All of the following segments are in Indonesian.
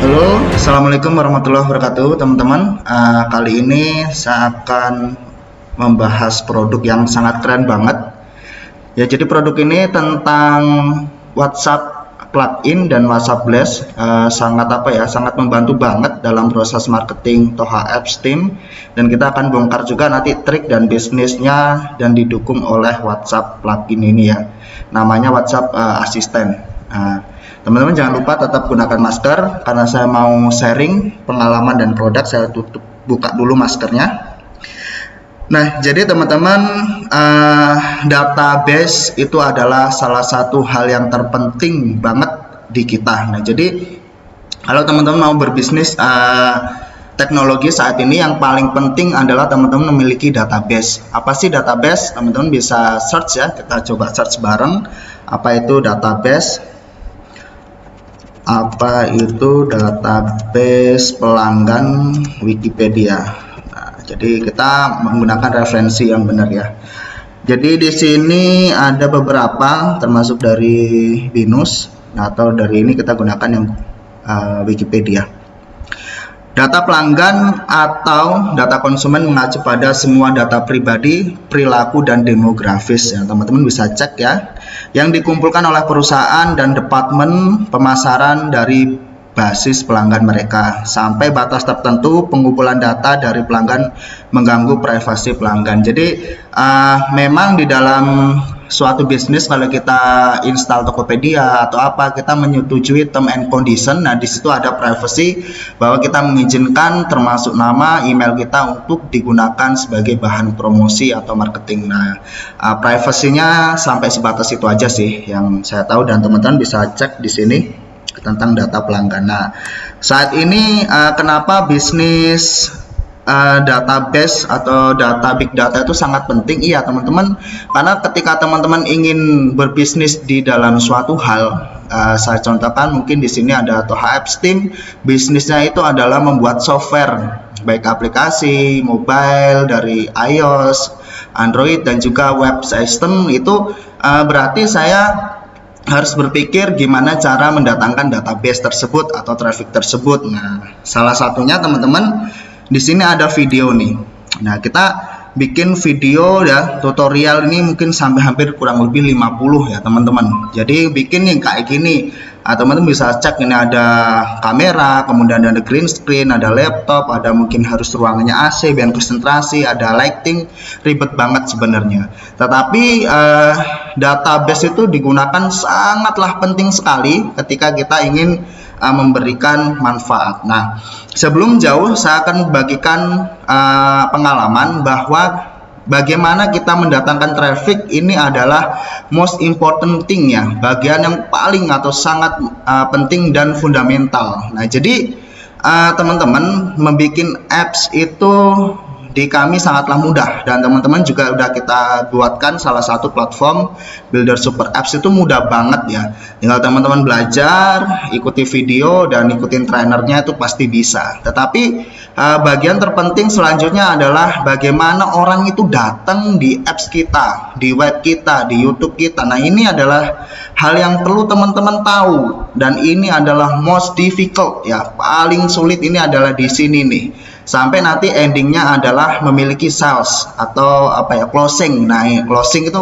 Halo, assalamualaikum warahmatullahi wabarakatuh, teman-teman. Kali ini saya akan membahas produk yang sangat keren banget. Ya, jadi produk ini tentang WhatsApp plugin dan WhatsApp Blast. Sangat membantu banget dalam proses marketing Toha Apps Team. Dan kita akan bongkar juga nanti trik dan bisnisnya dan didukung oleh WhatsApp plugin ini ya. Namanya WhatsApp Assistant. Teman-teman jangan lupa tetap gunakan masker karena saya mau sharing pengalaman dan produk. Saya buka dulu maskernya. Nah, jadi teman-teman, database itu adalah salah satu hal yang terpenting banget di kita. Nah, jadi kalau teman-teman mau berbisnis teknologi saat ini, yang paling penting adalah teman-teman memiliki database. Apa sih database? Teman-teman bisa search ya, kita coba search bareng. Apa itu database? Apa itu database pelanggan Wikipedia? Nah, jadi kita menggunakan referensi yang benar ya. Jadi di sini ada beberapa, termasuk dari Binus atau dari ini kita gunakan yang Wikipedia. Data pelanggan atau data konsumen mengacu pada semua data pribadi, perilaku, dan demografis ya. Teman-teman bisa cek ya. Yang dikumpulkan oleh perusahaan dan departemen pemasaran dari basis pelanggan mereka. Sampai batas tertentu pengumpulan data dari pelanggan mengganggu privasi pelanggan. Jadi memang di dalam suatu bisnis kalau kita install Tokopedia atau apa, kita menyetujui term and condition. Nah, di situ ada privacy bahwa kita mengizinkan termasuk nama, email kita untuk digunakan sebagai bahan promosi atau marketing. Nah, privasinya sampai sebatas itu aja sih yang saya tahu, dan teman-teman bisa cek di sini tentang data pelanggan. Nah, saat ini kenapa bisnis database atau data big data itu sangat penting? Iya teman-teman, karena ketika teman-teman ingin berbisnis di dalam suatu hal, saya contohkan mungkin di sini ada Toha Apps Team. Bisnisnya itu adalah membuat software, baik aplikasi mobile dari iOS, Android, dan juga web system. Itu berarti saya harus berpikir gimana cara mendatangkan database tersebut atau traffic tersebut. Nah, salah satunya teman-teman di sini ada video nih. Nah, kita bikin video ya, tutorial ini mungkin sampai hampir kurang lebih 50 ya teman-teman. Jadi bikin nih kayak gini. Teman-teman bisa cek, ini ada kamera, kemudian ada green screen, ada laptop, ada mungkin harus ruangannya AC biar konsentrasi, ada lighting, ribet banget sebenarnya. Tetapi database itu digunakan sangatlah penting sekali ketika kita ingin memberikan manfaat. Nah, sebelum jauh saya akan bagikan pengalaman bahwa bagaimana kita mendatangkan traffic ini adalah most important thing ya, bagian yang paling atau sangat penting dan fundamental. Nah, jadi teman-teman membuat apps itu di kami sangatlah mudah, dan teman-teman juga udah kita buatkan salah satu platform Builder Super Apps. Itu mudah banget ya, tinggal teman-teman belajar, ikuti video dan ikutin trainernya, itu pasti bisa. Tetapi bagian terpenting selanjutnya adalah bagaimana orang itu datang di apps kita, di web kita, di YouTube kita. Nah, ini adalah hal yang perlu teman-teman tahu, dan ini adalah most difficult ya, paling sulit ini adalah di sini nih. Sampai nanti endingnya adalah memiliki sales atau closing. Nah, closing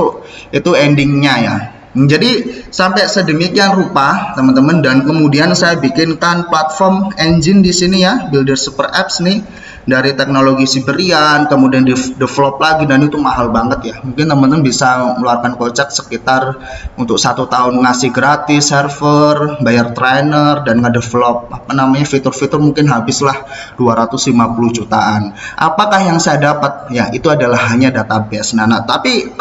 itu endingnya ya. Jadi sampai sedemikian rupa teman-teman, dan kemudian saya bikinkan platform engine di sini ya, Builder Super Apps nih, dari teknologi Siberian, kemudian develop lagi, dan itu mahal banget ya. Mungkin teman-teman bisa mengeluarkan kocek sekitar untuk 1 tahun ngasih gratis server, bayar trainer, dan ngedevelop fitur-fitur mungkin habislah 250 jutaan. Apakah yang saya dapat? Ya, itu adalah hanya database. Nah, tapi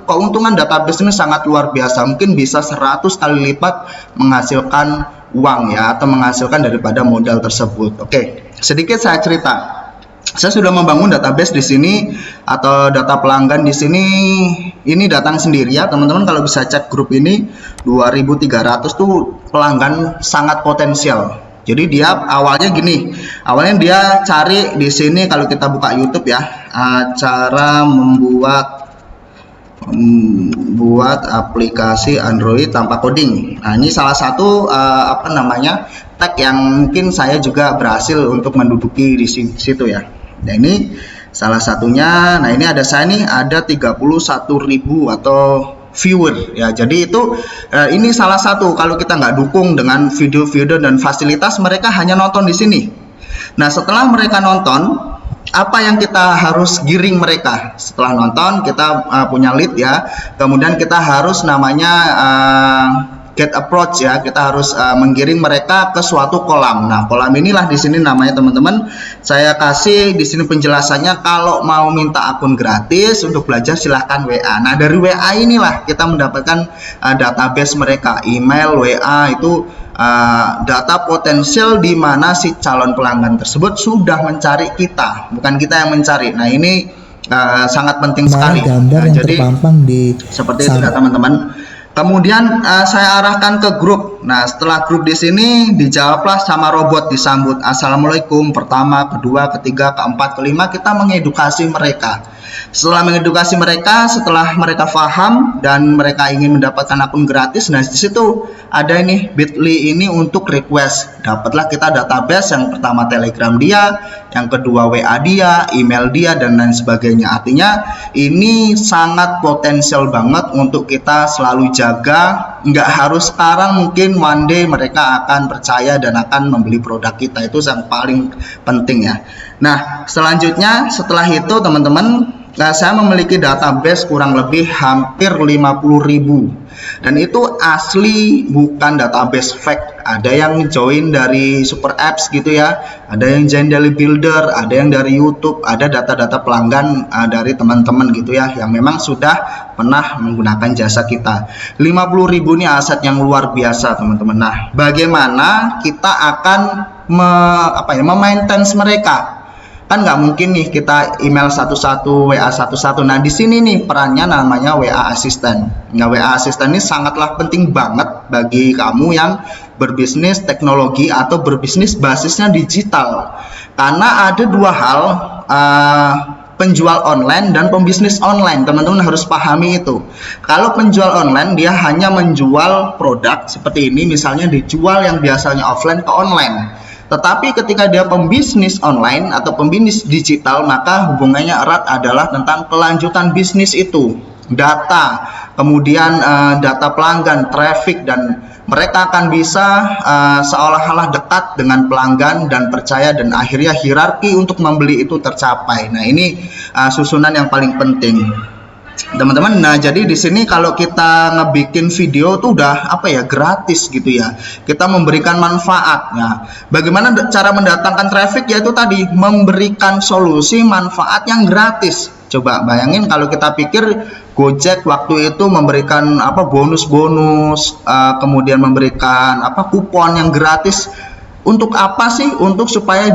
keuntungan database ini sangat luar biasa, mungkin bisa 100 kali lipat menghasilkan uang ya, atau menghasilkan daripada modal tersebut. Oke, sedikit saya cerita. Saya sudah membangun database di sini atau data pelanggan di sini. Ini datang sendiri ya teman-teman. Kalau bisa cek grup ini 2300 tuh pelanggan sangat potensial. Jadi dia awalnya gini, awalnya dia cari di sini, kalau kita buka YouTube ya, cara membuat buat aplikasi Android tanpa coding. Nah, ini salah satu tag yang mungkin saya juga berhasil untuk menduduki di situ ya. Nah, ini salah satunya. Nah, ini ada saya nih, ada 31.000 atau viewer ya. Jadi itu ini salah satu, kalau kita nggak dukung dengan video-video dan fasilitas, mereka hanya nonton di sini. Nah, setelah mereka nonton, apa yang kita harus giring mereka? Setelah nonton, kita punya lead ya, kemudian kita harus namanya get approach ya, kita harus menggiring mereka ke suatu kolam. Nah, kolam inilah di sini namanya teman-teman, saya kasih di sini penjelasannya. Kalau mau minta akun gratis untuk belajar silahkan WA. Nah, dari WA inilah kita mendapatkan database mereka, email, WA, itu data potensial di mana si calon pelanggan tersebut sudah mencari kita, bukan kita yang mencari. Nah, ini sangat penting sekali. Gambar yang jadi terpampang di seperti itu ya teman-teman. Kemudian saya arahkan ke grup. Nah, setelah grup di sini dijawablah sama robot, disambut assalamualaikum, pertama, kedua, ketiga, keempat, kelima. Kita mengedukasi mereka. Setelah mengedukasi mereka, setelah mereka paham dan mereka ingin mendapatkan akun gratis, nah di situ ada ini bit.ly ini untuk request. Dapatlah kita database, yang pertama Telegram dia, yang kedua WA dia, email dia, dan lain sebagainya. Artinya ini sangat potensial banget untuk kita selalu jaga. Nggak harus sekarang, mungkin one day mereka akan percaya dan akan membeli produk kita. Itu yang paling penting ya. Nah, selanjutnya setelah itu teman-teman, saya memiliki database kurang lebih hampir 50.000, dan itu asli, bukan database fake. Ada yang join dari Super Apps gitu ya, ada yang join dari Builder, ada yang dari YouTube, ada data-data pelanggan dari teman-teman gitu ya, yang memang sudah pernah menggunakan jasa kita. 50.000 ini aset yang luar biasa teman-teman. Nah, bagaimana kita akan memaintain mereka? Kan nggak mungkin nih kita email satu-satu, WA satu-satu. Nah, di sini nih perannya namanya WA Assistant. Nah, WA Assistant ini sangatlah penting banget bagi kamu yang berbisnis teknologi atau berbisnis basisnya digital. Karena ada dua hal, penjual online dan pembisnis online. Teman-teman harus pahami itu. Kalau penjual online, dia hanya menjual produk seperti ini, misalnya dijual yang biasanya offline ke online. Tetapi ketika dia pembisnis online atau pembisnis digital, maka hubungannya erat adalah tentang kelanjutan bisnis itu, data, kemudian data pelanggan, traffic, dan mereka akan bisa seolah-olah dekat dengan pelanggan dan percaya, dan akhirnya hierarki untuk membeli itu tercapai. Nah, ini susunan yang paling penting teman-teman. Nah, jadi di sini kalau kita ngebikin video tuh udah gratis gitu ya, kita memberikan manfaat. Nah, bagaimana cara mendatangkan traffic? Yaitu tadi memberikan solusi manfaat yang gratis. Coba bayangin kalau kita pikir Gojek waktu itu memberikan bonus-bonus, kemudian memberikan kupon yang gratis. Untuk apa sih? Untuk supaya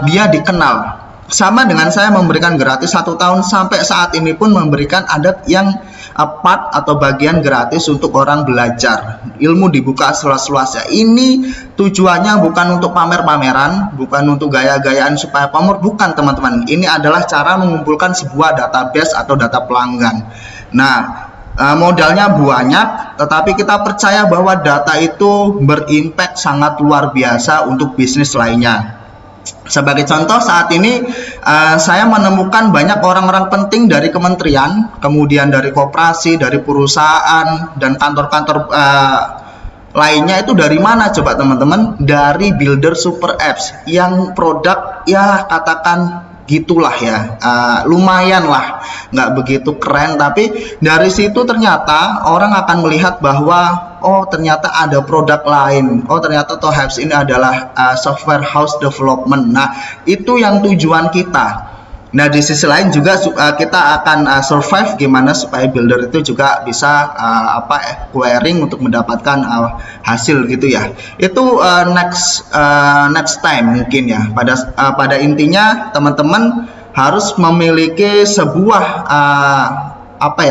dia dikenal. Sama dengan saya memberikan gratis 1 tahun, sampai saat ini pun memberikan adat yang part atau bagian gratis untuk orang belajar. Ilmu dibuka seluas-luasnya. Ini tujuannya bukan untuk pamer-pameran, bukan untuk gaya-gayaan supaya pamor, bukan teman-teman. Ini adalah cara mengumpulkan sebuah database atau data pelanggan. Nah, modalnya banyak, tetapi kita percaya bahwa data itu berimpact sangat luar biasa untuk bisnis lainnya. Sebagai contoh, saat ini saya menemukan banyak orang-orang penting dari kementerian, kemudian dari koperasi, dari perusahaan, dan kantor-kantor lainnya. Itu dari mana coba teman-teman? Dari Builder Super Apps, yang produk ya katakan gitulah ya, lumayan lah, nggak begitu keren, tapi dari situ ternyata orang akan melihat bahwa oh ternyata ada produk lain, oh ternyata TOHAPS ini adalah software house development. Nah, itu yang tujuan kita. Nah, di sisi lain juga kita akan survive gimana supaya builder itu juga bisa acquiring untuk mendapatkan hasil gitu ya. Itu next time mungkin ya. Pada intinya teman-teman harus memiliki sebuah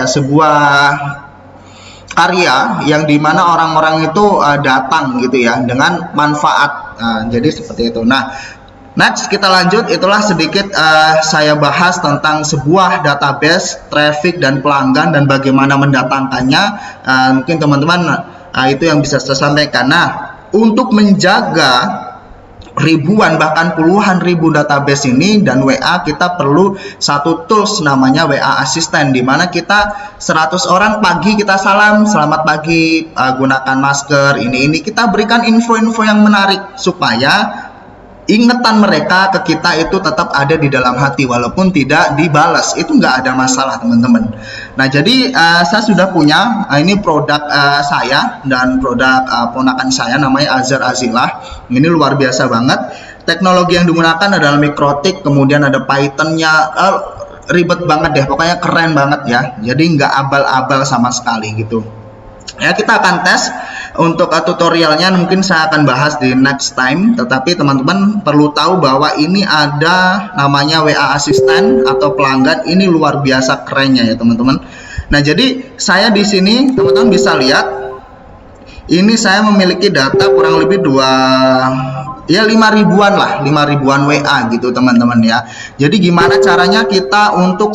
sebuah karya yang dimana orang-orang itu datang gitu ya dengan manfaat. Jadi seperti itu. Nah, Next, kita lanjut. Itulah sedikit saya bahas tentang sebuah database traffic dan pelanggan dan bagaimana mendatangkannya. Mungkin teman-teman itu yang bisa saya sampaikan. Nah, untuk menjaga ribuan bahkan puluhan ribu database ini dan WA, kita perlu satu tools namanya WA Assistant, di mana kita 100 orang pagi kita salam, selamat pagi, gunakan masker, ini kita berikan info-info yang menarik supaya ingatan mereka ke kita itu tetap ada di dalam hati walaupun tidak dibalas. Itu nggak ada masalah, teman-teman. Nah, jadi saya sudah punya ini produk saya dan produk ponakan saya, namanya Azhar Azilah. Ini luar biasa banget. Teknologi yang digunakan adalah Mikrotik, kemudian ada Python-nya, ribet banget deh, pokoknya keren banget ya. Jadi nggak abal-abal sama sekali gitu. Ya, kita akan tes. Untuk tutorialnya mungkin saya akan bahas di next time, tetapi teman-teman perlu tahu bahwa ini ada namanya WA Assistant atau pelanggan. Ini luar biasa kerennya ya, teman-teman. Nah, jadi saya di sini teman-teman bisa lihat, ini saya memiliki data kurang lebih 5 ribuan lah, 5 ribuan WA gitu, teman-teman ya. Jadi gimana caranya kita untuk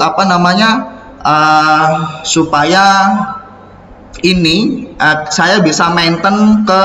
supaya ini saya bisa maintain ke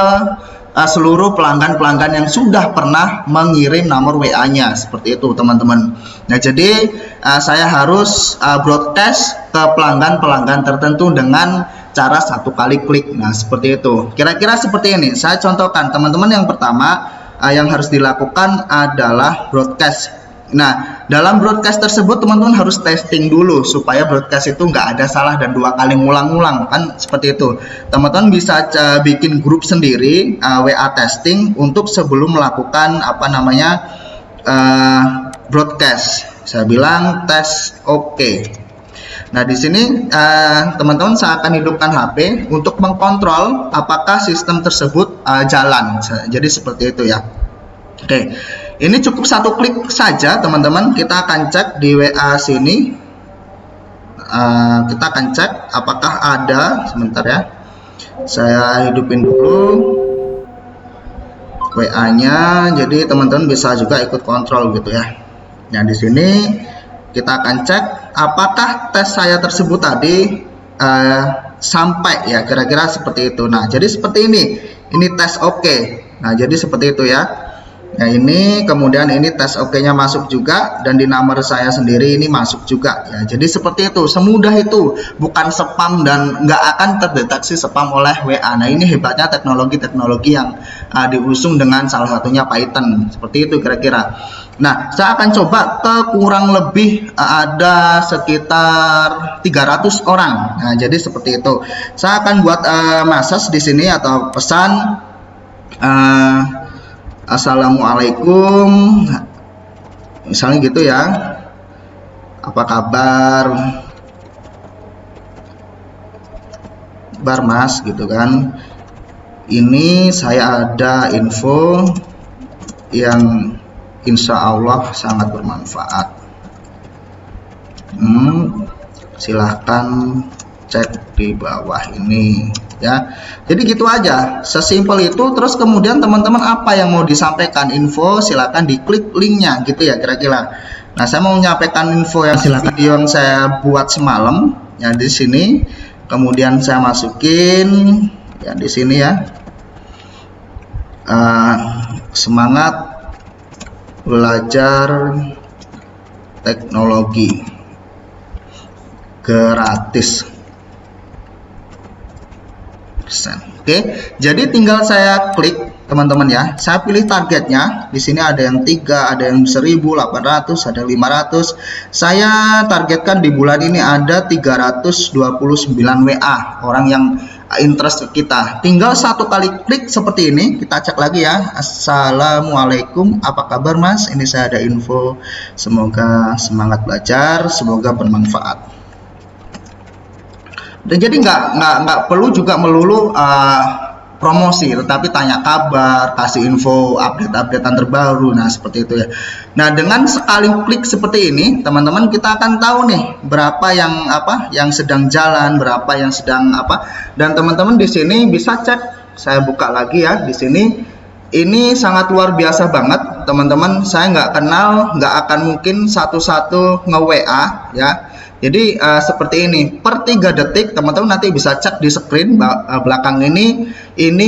seluruh pelanggan-pelanggan yang sudah pernah mengirim nomor WA-nya, seperti itu, teman-teman. Nah, jadi saya harus broadcast ke pelanggan-pelanggan tertentu dengan cara 1 kali klik. Nah, seperti itu. Kira-kira seperti ini. Saya contohkan, teman-teman. Yang pertama yang harus dilakukan adalah broadcast. Nah, dalam broadcast tersebut teman-teman harus testing dulu supaya broadcast itu nggak ada salah dan 2 kali ngulang-ngulang, kan seperti itu. Teman-teman bisa bikin grup sendiri WA testing untuk sebelum melakukan broadcast. Saya bilang tes oke. Nah, di sini teman-teman saya akan hidupkan HP untuk mengkontrol apakah sistem tersebut jalan. Jadi seperti itu ya. Oke. Ini cukup 1 klik saja, teman-teman. Kita akan cek di WA sini. Kita akan cek apakah ada. Sebentar ya. Saya hidupin dulu WA-nya. Jadi teman-teman bisa juga ikut kontrol gitu ya. Nah, di sini kita akan cek apakah tes saya tersebut tadi sampai ya, kira-kira seperti itu. Nah, jadi seperti ini. Ini tes oke. Nah, jadi seperti itu ya. Nah, ini kemudian ini tes oke-nya masuk juga, dan di nomor saya sendiri ini masuk juga ya. Jadi seperti itu, semudah itu, bukan spam dan nggak akan terdeteksi spam oleh WA. Nah, ini hebatnya teknologi-teknologi yang diusung dengan salah satunya Python. Seperti itu kira-kira. Nah, saya akan coba ke kurang lebih ada sekitar 300 orang. Nah, jadi seperti itu. Saya akan buat message di sini atau pesan Assalamualaikum, misalnya gitu ya. Apa kabar Mas gitu kan. Ini saya ada info yang insya Allah sangat bermanfaat. Silahkan cek di bawah ini ya. Jadi gitu aja, sesimpel itu. Terus kemudian teman-teman apa yang mau disampaikan info, silakan diklik linknya gitu ya kira-kira. Nah, saya mau menyampaikan info yang video yang saya buat semalam ya di sini. Kemudian saya masukin ya di sini ya. Semangat belajar teknologi gratis. Oke, jadi tinggal saya klik, teman-teman ya. Saya pilih targetnya. Di sini ada yang 3, ada yang 1.800, ada 500. Saya targetkan di bulan ini ada 329 WA orang yang interest ke kita. Tinggal 1 kali klik seperti ini. Kita cek lagi ya. Assalamualaikum, apa kabar Mas? Ini saya ada info. Semoga semangat belajar, semoga bermanfaat. Dan jadi nggak perlu juga melulu promosi, tetapi tanya kabar, kasih info, update-updatean terbaru. Nah, seperti itu ya. Nah, dengan sekali klik seperti ini, teman-teman, kita akan tahu nih berapa yang sedang jalan, berapa yang sedang dan teman-teman di sini bisa cek. Saya buka lagi ya di sini. Ini sangat luar biasa banget teman-teman. Saya nggak kenal, nggak akan mungkin satu-satu nge-WA ya. Jadi seperti ini, per 3 detik teman-teman nanti bisa cek di screen belakang ini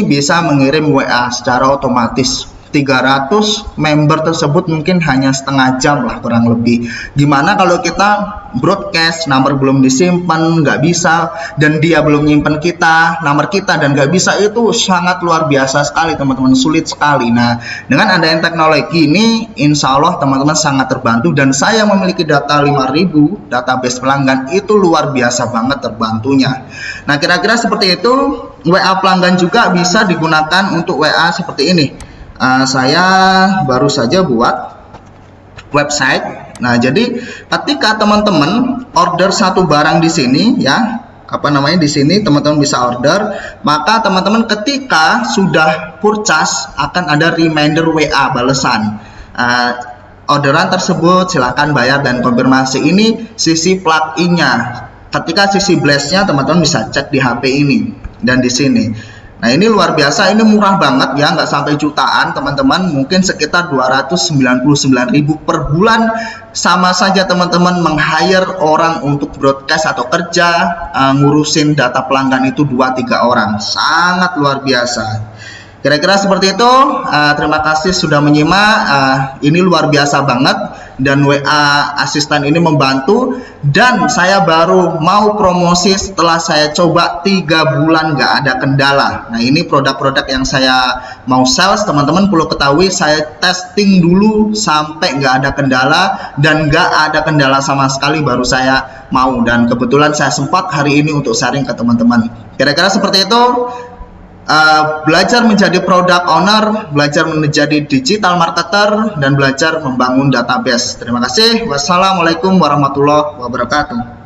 bisa mengirim WA secara otomatis. 300 member tersebut mungkin hanya setengah jam lah kurang lebih. Gimana kalau kita broadcast, nomor belum disimpan, nggak bisa, dan dia belum nyimpen nomor kita dan nggak bisa, itu sangat luar biasa sekali teman-teman, sulit sekali. Nah, dengan adanya teknologi ini, insya Allah teman-teman sangat terbantu, dan saya memiliki data 5.000 database pelanggan, itu luar biasa banget terbantunya. Nah, kira-kira seperti itu. WA pelanggan juga bisa digunakan untuk WA seperti ini. Saya baru saja buat website. Nah, jadi ketika teman-teman order satu barang di sini ya, di sini teman-teman bisa order, maka teman-teman ketika sudah purchase akan ada reminder WA balasan. Orderan tersebut silakan bayar dan konfirmasi. Ini sisi plug-in-nya. Ketika sisi blast-nya teman-teman bisa cek di HP ini dan di sini. Nah, ini luar biasa, ini murah banget ya, nggak sampai jutaan teman-teman, mungkin sekitar 299.000 per bulan. Sama saja teman-teman meng-hire orang untuk broadcast atau kerja ngurusin data pelanggan itu 2-3 orang, sangat luar biasa. Kira-kira seperti itu. Terima kasih sudah menyimak. Ini luar biasa banget, dan WA asisten ini membantu, dan saya baru mau promosi setelah saya coba 3 bulan nggak ada kendala. Nah, ini produk-produk yang saya mau sales, teman-teman perlu ketahui, saya testing dulu sampai nggak ada kendala, dan nggak ada kendala sama sekali baru saya mau, dan kebetulan saya sempat hari ini untuk sharing ke teman-teman. Kira-kira seperti itu. Belajar menjadi product owner, belajar menjadi digital marketer, dan belajar membangun database. Terima kasih. Wassalamualaikum warahmatullahi wabarakatuh.